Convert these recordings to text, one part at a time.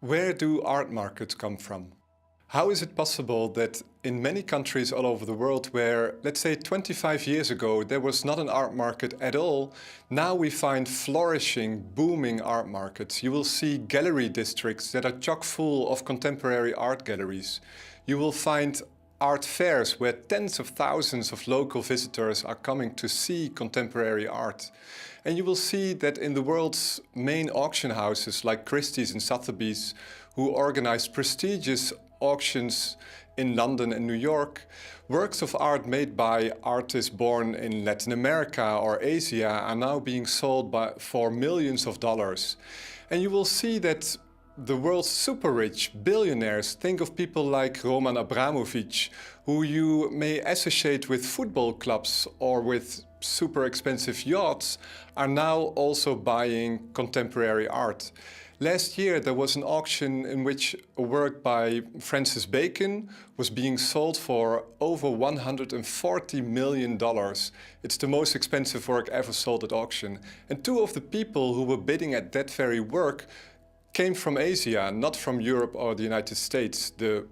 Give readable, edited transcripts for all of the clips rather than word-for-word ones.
Where do art markets come from? How is it possible that in many countries all over the world where, let's say 25 years ago, there was not an art market at all, now we find flourishing, booming art markets. You will see gallery districts that are chock full of contemporary art galleries. You will find art fairs where tens of thousands of local visitors are coming to see contemporary art. And you will see that in the world's main auction houses like Christie's and Sotheby's, who organize prestigious auctions in London and New York, works of art made by artists born in Latin America or Asia are now being sold for millions of dollars. And you will see that the world's super rich billionaires, think of people like Roman Abramovich, who you may associate with football clubs or with super expensive yachts, are now also buying contemporary art. Last year there was an auction in which a work by Francis Bacon was being sold for over $140 million. It's the most expensive work ever sold at auction. And two of the people who were bidding at that very work came from Asia, not from Europe or the United States, the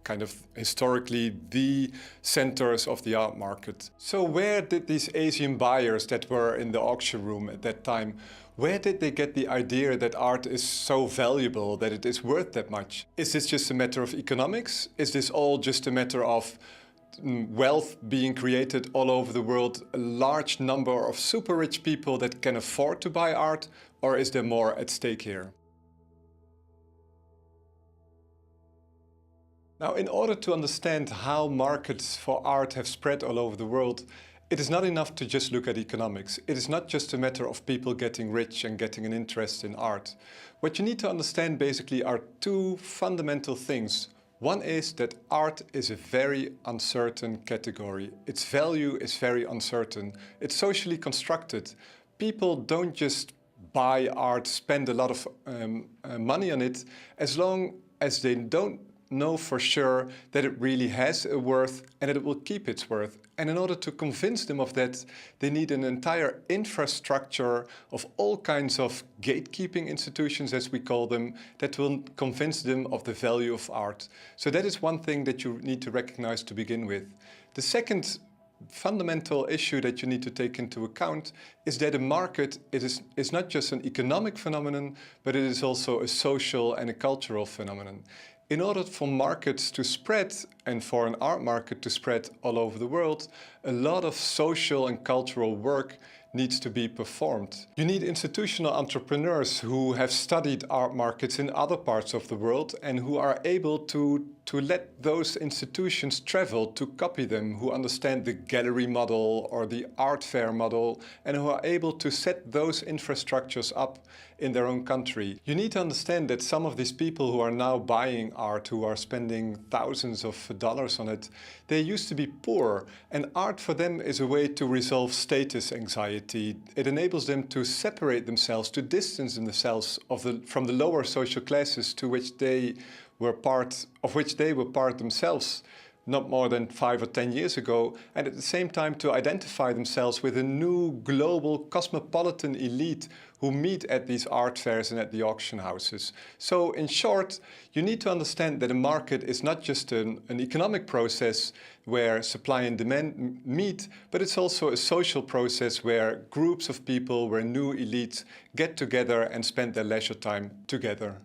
kind of historically the centers of the art market. So where did these Asian buyers that were in the auction room at that time, where did they get the idea that art is so valuable, that it is worth that much? Is this just a matter of economics? Is this all just a matter of wealth being created all over the world, a large number of super rich people that can afford to buy art, or is there more at stake here? Now, in order to understand how markets for art have spread all over the world, it is not enough to just look at economics. It is not just a matter of people getting rich and getting an interest in art. What you need to understand basically are two fundamental things. One is that art is a very uncertain category. Its value is very uncertain. It's socially constructed. People don't just buy art, spend a lot of money on it, as long as they don't know for sure that it really has a worth and that it will keep its worth. And in order to convince them of that, they need an entire infrastructure of all kinds of gatekeeping institutions, as we call them, that will convince them of the value of art. So that is one thing that you need to recognize to begin with. The second fundamental issue that you need to take into account is that a market is not just an economic phenomenon, but it is also a social and a cultural phenomenon. In order for markets to spread and for an art market to spread all over the world, a lot of social and cultural work needs to be performed. You need institutional entrepreneurs who have studied art markets in other parts of the world and who are able to let those institutions travel, to copy them, who understand the gallery model or the art fair model, and who are able to set those infrastructures up in their own country. You need to understand that some of these people who are now buying art, who are spending thousands of dollars on it, they used to be poor, and art for them is a way to resolve status anxiety. It enables them to separate themselves, to distance themselves from the lower social classes to which they were part themselves not more than 5 or 10 years ago, and at the same time to identify themselves with a new global cosmopolitan elite who meet at these art fairs and at the auction houses. So in short, you need to understand that a market is not just an economic process where supply and demand meet, but it's also a social process where groups of people, where new elites get together and spend their leisure time together.